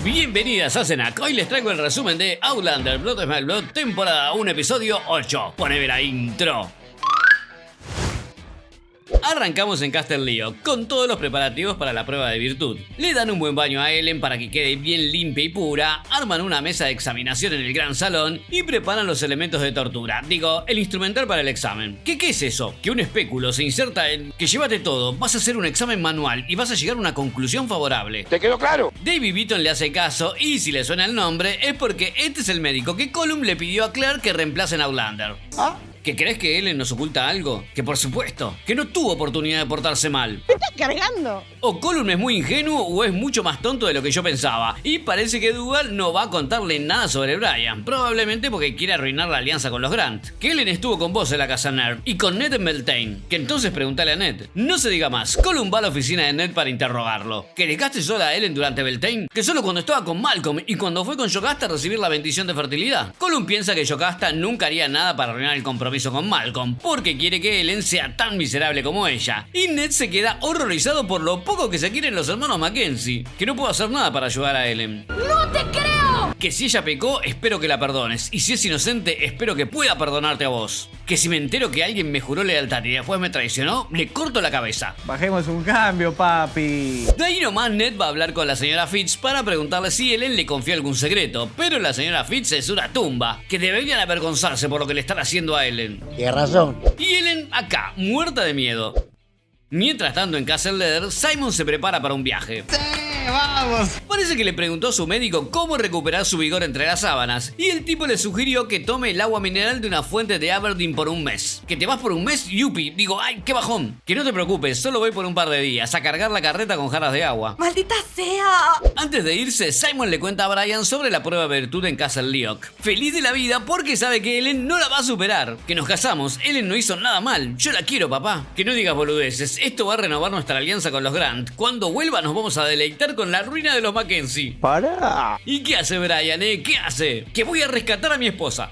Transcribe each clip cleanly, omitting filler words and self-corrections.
Bienvenidas a Cenac. Hoy les traigo el resumen de Outlander Blood of My Blood, temporada 1, episodio 8. Poneme la intro. Arrancamos en Castle Leoch con todos los preparativos para la prueba de virtud. Le dan un buen baño a Ellen para que quede bien limpia y pura, arman una mesa de examinación en el gran salón y preparan los elementos de tortura. Digo, el instrumental para el examen. ¿Qué es eso? Que un espéculo se inserta en... Que llévate todo, vas a hacer un examen manual y vas a llegar a una conclusión favorable. ¿Te quedó claro? Davy Beaton le hace caso y si le suena el nombre es porque este es el médico que Colum le pidió a Claire que reemplace en Outlander. ¿Ah? ¿Que crees que Ellen nos oculta algo? Que por supuesto, que no tuvo oportunidad de portarse mal. ¿Me estás cargando? O Colum es muy ingenuo o es mucho más tonto de lo que yo pensaba. Y parece que Dougal no va a contarle nada sobre Brian. Probablemente porque quiere arruinar la alianza con los Grant. Que Ellen estuvo con vos en la casa Nerd y con Ned en Beltane. Que entonces preguntale a Ned. No se diga más. Colum va a la oficina de Ned para interrogarlo. ¿Que dejaste sola a Ellen durante Beltane? Que solo cuando estaba con Malcolm y cuando fue con Yocasta a recibir la bendición de fertilidad. Colum piensa que Yocasta nunca haría nada para arruinar el compromiso con Malcolm, porque quiere que Ellen sea tan miserable como ella. Y Ned se queda horrorizado por lo poco que se quieren los hermanos Mackenzie, que no puedo hacer nada para ayudar a Ellen. ¡No te creo! Que si ella pecó, espero que la perdones, y si es inocente, espero que pueda perdonarte a vos. Que si me entero que alguien me juró lealtad y después me traicionó, le corto la cabeza. Bajemos un cambio, papi. De ahí nomás Ned va a hablar con la señora Fitz para preguntarle si Ellen le confió algún secreto, pero la señora Fitz es una tumba, que deberían avergonzarse por lo que le están haciendo a Ellen. Tienes razón. Y Ellen acá, muerta de miedo. Mientras tanto en Castle Leather, Simon se prepara para un viaje. ¡Vamos! Parece que le preguntó a su médico cómo recuperar su vigor entre las sábanas, y el tipo le sugirió que tome el agua mineral de una fuente de Aberdeen por un mes. ¿Que te vas por un mes? Yupi. Digo, ¡ay, qué bajón! Que no te preocupes, solo voy por un par de días a cargar la carreta con jarras de agua. ¡Maldita sea! Antes de irse, Simon le cuenta a Brian sobre la prueba de virtud en Castle Leoch. Feliz de la vida porque sabe que Ellen no la va a superar. Que nos casamos, Ellen no hizo nada mal. Yo la quiero, papá. Que no digas boludeces, esto va a renovar nuestra alianza con los Grant. Cuando vuelva nos vamos a deleitar con la ruina de los Mackenzie. ¡Para! ¿Y qué hace Brian, ¿Qué hace? Que voy a rescatar a mi esposa.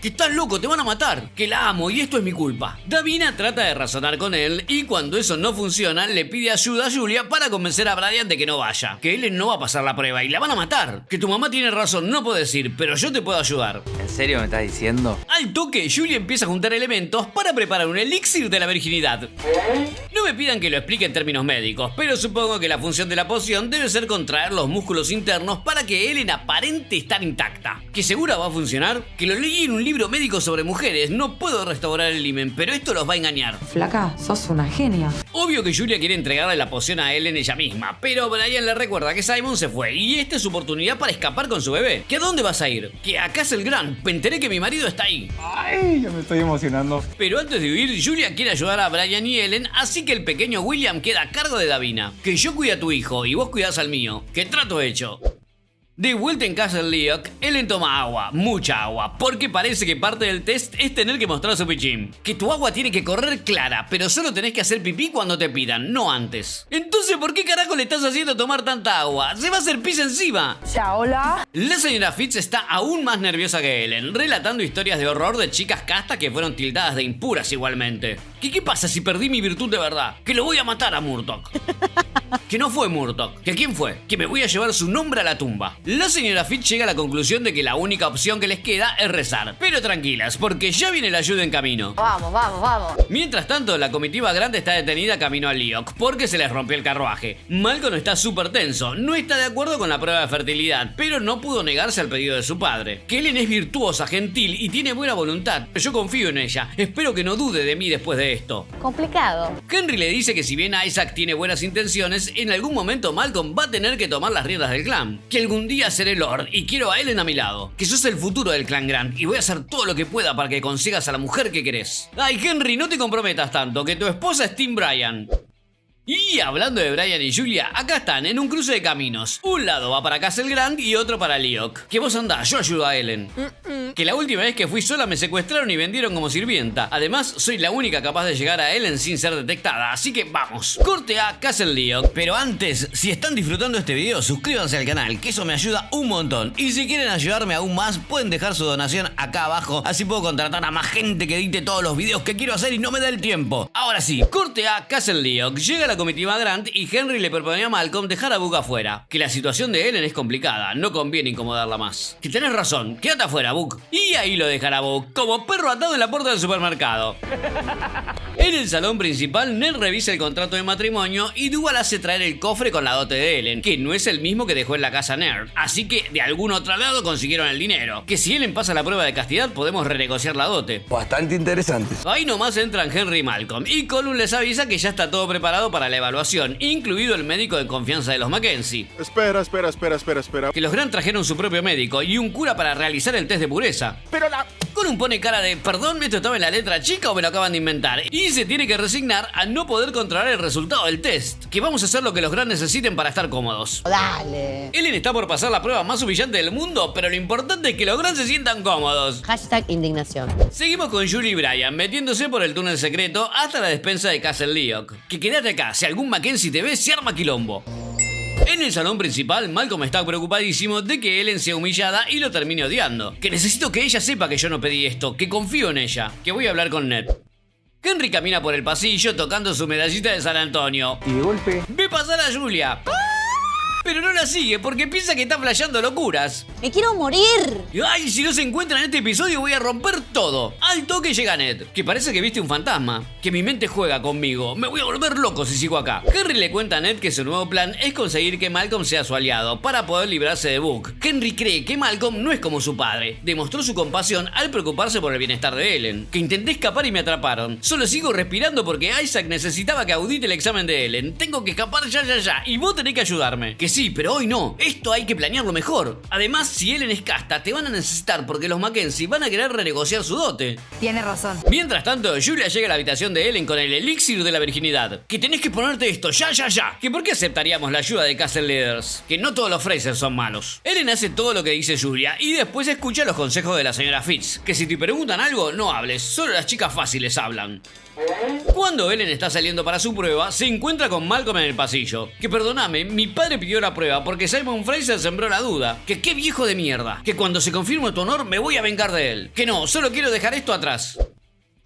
Que estás loco, te van a matar. Que la amo y esto es mi culpa. Davina trata de razonar con él y cuando eso no funciona le pide ayuda a Julia para convencer a Brian de que no vaya. Que él no va a pasar la prueba y la van a matar. Que tu mamá tiene razón, no puedes ir, pero yo te puedo ayudar. ¿En serio me estás diciendo? Al toque, Julia empieza a juntar elementos para preparar un elixir de la virginidad. No me pidan que lo explique en términos médicos, pero supongo que la función de la poción debe ser contraer los músculos internos para que Ellen aparente estar intacta. ¿Que segura va a funcionar? Que lo leí en un libro médico sobre mujeres, no puedo restaurar el himen, pero esto los va a engañar. Flaca, sos una genia. Obvio que Julia quiere entregarle la poción a Ellen ella misma, pero Brian le recuerda que Simon se fue y esta es su oportunidad para escapar con su bebé. ¿Que a dónde vas a ir? Que acá es el gran, me enteré que mi marido está ahí. ¡Ay! Ya me estoy emocionando. Pero antes de huir, Julia quiere ayudar a Brian y Ellen, así que el pequeño William queda a cargo de Davina. Que yo cuide a tu hijo y vos cuidás al mío. Que trato hecho. De vuelta en Castle Leoch, Ellen toma agua, mucha agua, porque parece que parte del test es tener que mostrar su pichín. Que tu agua tiene que correr clara, pero solo tenés que hacer pipí cuando te pidan, no antes. Entonces, ¿por qué carajo le estás haciendo tomar tanta agua? ¡Se va a hacer pis encima! Ya, hola. La señora Fitz está aún más nerviosa que Ellen, relatando historias de horror de chicas castas que fueron tildadas de impuras igualmente. ¿Qué pasa si perdí mi virtud de verdad? Que lo voy a matar a Murdoch. Que no fue Murdoch. ¿Que quién fue? Que me voy a llevar su nombre a la tumba. La señora Fitz llega a la conclusión de que la única opción que les queda es rezar. Pero tranquilas, porque ya viene la ayuda en camino. Vamos, vamos, vamos. Mientras tanto, la comitiva grande está detenida camino a Leoch porque se les rompió el carruaje. Malcolm está súper tenso, no está de acuerdo con la prueba de fertilidad, pero no pudo negarse al pedido de su padre. Que Ellen es virtuosa, gentil y tiene buena voluntad. Yo confío en ella, espero que no dude de mí después de esto. Complicado. Henry le dice que si bien Isaac tiene buenas intenciones, en algún momento Malcolm va a tener que tomar las riendas del clan. Que algún día seré Lord y quiero a Ellen a mi lado. Que sos el futuro del clan Grant y voy a hacer todo lo que pueda para que consigas a la mujer que querés. Ay, Henry, no te comprometas tanto, que tu esposa es Tim Bryan. Y hablando de Brian y Julia, acá están en un cruce de caminos. Un lado va para Castle Grant y otro para Leoch. Que vos andás, yo ayudo a Ellen. Que la última vez que fui sola me secuestraron y vendieron como sirvienta. Además, soy la única capaz de llegar a Ellen sin ser detectada, así que vamos. Corte a Castle Leoch. Pero antes, si están disfrutando este video, suscríbanse al canal, que eso me ayuda un montón. Y si quieren ayudarme aún más, pueden dejar su donación acá abajo, así puedo contratar a más gente que edite todos los videos que quiero hacer y no me da el tiempo. Ahora sí, corte a Castle Leoch. Llega la comitiva Grant y Henry le proponía a Malcolm dejar a Book afuera. Que la situación de Ellen es complicada, no conviene incomodarla más. Que tenés razón, quédate afuera, Book. Y ahí lo dejará Book, como perro atado en la puerta del supermercado. En el salón principal, Ned revisa el contrato de matrimonio y Dougal hace traer el cofre con la dote de Ellen, que no es el mismo que dejó en la casa Nerd, así que de algún otro lado consiguieron el dinero. Que si Ellen pasa la prueba de castidad, podemos renegociar la dote. Bastante interesante. Ahí nomás entran Henry y Malcolm, y Colum les avisa que ya está todo preparado para la evaluación, incluido el médico de confianza de los Mackenzie. Espera. Que los Grant trajeron su propio médico y un cura para realizar el test de pureza. Pero la... Colum pone cara de, perdón, ¿esto estaba en la letra chica o me lo acaban de inventar? Y se tiene que resignar a no poder controlar el resultado del test. Que vamos a hacer lo que los Grant necesiten para estar cómodos. Dale. Ellen está por pasar la prueba más humillante del mundo, pero lo importante es que los Grant se sientan cómodos. Hashtag indignación. Seguimos con Julie y Brian metiéndose por el túnel secreto hasta la despensa de Castle Leoc. Que quédate acá, si algún Mackenzie te ve, se arma quilombo. En el salón principal, Malcolm está preocupadísimo de que Ellen sea humillada y lo termine odiando. Que necesito que ella sepa que yo no pedí esto, que confío en ella, que voy a hablar con Ned. Henry camina por el pasillo tocando su medallita de San Antonio. Y de golpe, Ve pasar a Julia. Pero no la sigue porque piensa que está flasheando locuras. ¡Me quiero morir! ¡Ay! Si no se encuentra en este episodio voy a romper todo. Al toque llega Ned, que parece que viste un fantasma. Que mi mente juega conmigo. Me voy a volver loco si sigo acá. Henry le cuenta a Ned que su nuevo plan es conseguir que Malcolm sea su aliado para poder librarse de Book. Henry cree que Malcolm no es como su padre. Demostró su compasión al preocuparse por el bienestar de Ellen. Que intenté escapar y me atraparon. Solo sigo respirando porque Isaac necesitaba que audite el examen de Ellen. Tengo que escapar ya. Y vos tenés que ayudarme. Que sí, pero hoy no. Esto hay que planearlo mejor. Además, si Ellen es casta, te van a necesitar porque los Mackenzie van a querer renegociar su dote. Tiene razón. Mientras tanto, Julia llega a la habitación de Ellen con el elixir de la virginidad. Que tenés que ponerte esto, ya. Que por qué aceptaríamos la ayuda de Castle Leaders. Que no todos los Frasers son malos. Ellen hace todo lo que dice Julia y después escucha los consejos de la señora Fitz. Que si te preguntan algo, no hables. Solo las chicas fáciles hablan. Cuando Ellen está saliendo para su prueba, se encuentra con Malcolm en el pasillo. Que perdóname, mi padre pidió la prueba porque Simon Fraser sembró la duda. Que qué viejo de mierda. Que cuando se confirme tu honor me voy a vengar de él. Que no, solo quiero dejar esto atrás.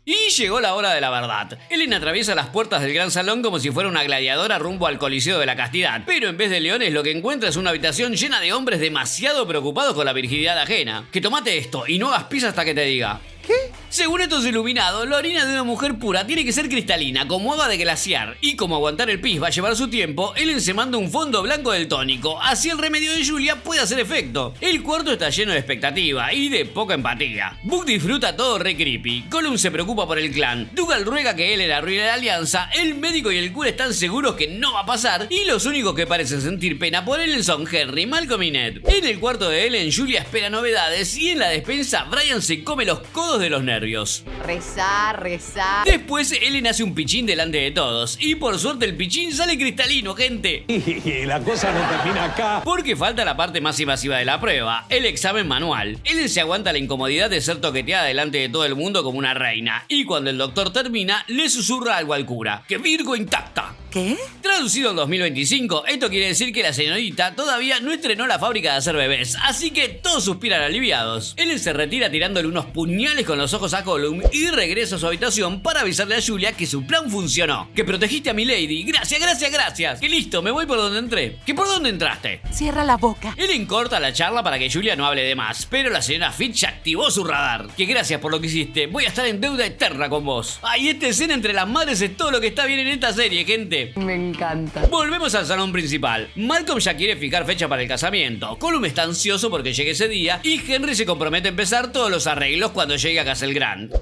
Y llegó la hora de la verdad. Ellen atraviesa las puertas del gran salón como si fuera una gladiadora rumbo al Coliseo de la Castidad. Pero en vez de leones lo que encuentra es una habitación llena de hombres demasiado preocupados con la virginidad ajena. Que tomate esto y no hagas pis hasta que te diga. ¿Qué? Según estos iluminados, la orina de una mujer pura tiene que ser cristalina, como agua de glaciar. Y como aguantar el pis va a llevar su tiempo, Ellen se manda un fondo blanco del tónico. Así el remedio de Julia puede hacer efecto. El cuarto está lleno de expectativa y de poca empatía. Book disfruta todo re creepy. Colum se preocupa por el clan. Dougal ruega que Ellen arruine la alianza. El médico y el cura están seguros que no va a pasar. Y los únicos que parecen sentir pena por Ellen son Henry, Malcolm y Ned. En el cuarto de Ellen, Julia espera novedades. Y en la despensa, Brian se come los codos de los nervios. Rezar. Después Ellen hace un pichín delante de todos. Y por suerte el pichín sale cristalino, gente. Y la cosa no termina acá. Porque falta la parte más invasiva de la prueba, el examen manual. Ellen se aguanta la incomodidad de ser toqueteada delante de todo el mundo como una reina. Y cuando el doctor termina, le susurra algo al cura. ¡Que Virgo intacta! ¿Qué? Traducido al 2025, esto quiere decir que la señorita todavía no estrenó la fábrica de hacer bebés, así que todos suspiran aliviados. Ellen se retira tirándole unos puñales con los ojos a Colum y regresa a su habitación para avisarle a Julia que su plan funcionó. Que protegiste a mi lady. Gracias. Que listo, me voy por donde entré. ¿Que por dónde entraste? Cierra la boca. Ellen corta la charla para que Julia no hable de más, pero la señora Fitch ya activó su radar. Que gracias por lo que hiciste, voy a estar en deuda eterna con vos. Ay, esta escena entre las madres es todo lo que está bien en esta serie, gente. Me encanta. Volvemos al salón principal. Malcolm ya quiere fijar fecha para el casamiento. Colum está ansioso porque llegue ese día y Henry se compromete a empezar todos los arreglos cuando llegue a Castle Grant.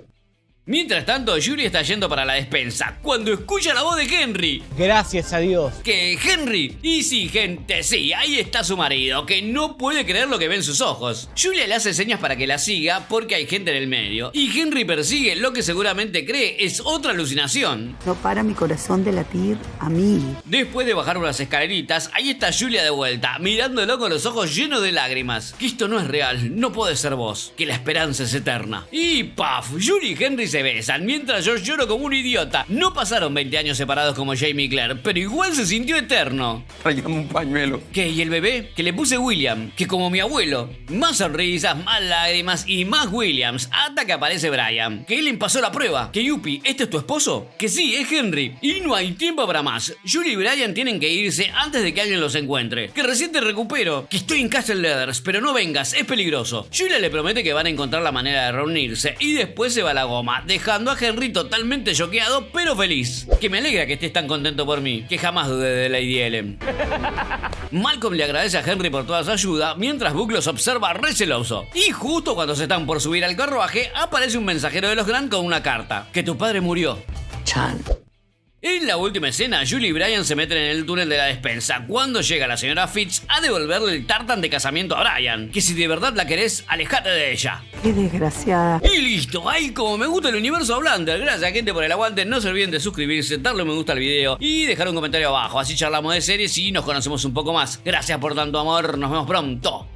Mientras tanto, Julie está yendo para la despensa cuando escucha la voz de Henry. gracias a Dios. ¿Qué, Henry? Y sí, gente, sí, ahí está su marido, que no puede creer lo que ve en sus ojos. Julia le hace señas para que la siga porque hay gente en el medio. Y Henry persigue lo que seguramente cree es otra alucinación. No para mi corazón de latir a mí. Después de bajar unas escaleritas, ahí está Julia de vuelta, mirándolo con los ojos llenos de lágrimas. Que esto no es real, no puede ser vos, que la esperanza es eterna. Y ¡paf! Julie y Henry se besan, mientras yo lloro como un idiota. No pasaron 20 años separados como Jamie y Claire, pero igual se sintió eterno. Tráigame un pañuelo. ¿Qué? ¿Y el bebé? Que le puse William, que como mi abuelo. Más sonrisas, más lágrimas y más Williams, hasta que aparece Brian. Que él pasó la prueba. Que Yuppie, ¿este es tu esposo? Que sí, es Henry. Y no hay tiempo para más. Julie y Brian tienen que irse antes de que alguien los encuentre. Que recién te recupero. Que estoy en Castle Leathers, pero no vengas, es peligroso. Julia le promete que van a encontrar la manera de reunirse y después se va a la goma, dejando a Henry totalmente choqueado pero feliz. Que me alegra que estés tan contento por mí, que jamás dudé de Lady Ellen. Malcolm le agradece a Henry por toda su ayuda, mientras Buck los observa receloso. Y justo cuando se están por subir al carruaje, aparece un mensajero de los Grant con una carta. Que tu padre murió. Chan. En la última escena, Julie y Brian se meten en el túnel de la despensa cuando llega la señora Fitz a devolverle el tartan de casamiento a Brian. Que si de verdad la querés, alejate de ella. Qué desgraciada. Y listo, ahí como me gusta el universo Outlander. Gracias gente por el aguante, no se olviden de suscribirse, darle un me gusta al video y dejar un comentario abajo. Así charlamos de series y nos conocemos un poco más. Gracias por tanto amor, nos vemos pronto.